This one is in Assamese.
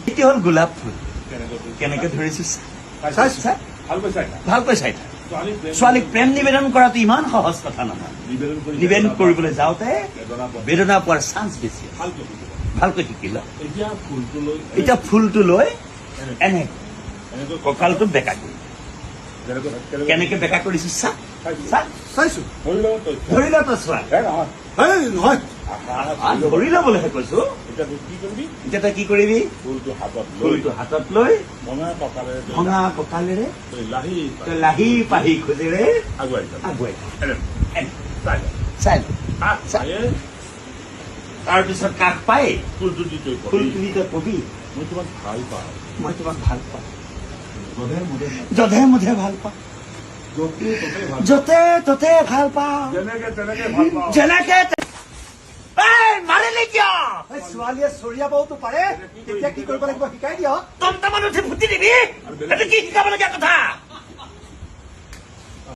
এটি হল গোলাপ ফুল কেনেকে ধৰিছো ভালকৈ চাই থাক ছোৱালীক প্ৰেম নিবেদন কৰাটো ইমান সহজ কথা নহয় নিবেদন কৰিবলৈ যাওঁতে বেদনা পোৱাৰ চান্স বেছি ভালকৈ শিকিল এতিয়া ফুলটো লৈ এনেকৈ কঁকালটো বেকা কৰি কেনেকে বেকা কৰিছো ধৰি ল তই চোৱা ধৰি ল'বলৈহে কৈছো এতিয়া তই কি কৰিবি ফুলটো হাতত লৈ ভঙা কঁকালেৰে তই লাহি পাহি খোজেৰে আগুৱাই চাই তাৰপিছত কাষ পাই ফুলটো দি তই কবি মই তোমাক ভাল পাওঁ যধে মধে ভাল পাওঁ য'তে ত'তে ভাল পাওঁ যেনেকে মাৰিলে কিয় ছোৱালীয়ে চৰিয়াবওতো পাৰে তেতিয়া কি কৰিব লাগিব শিকাই দিয়ক টমটমত উঠি ফুটি দিবি এইটো কি শিকাবলগীয়া কথা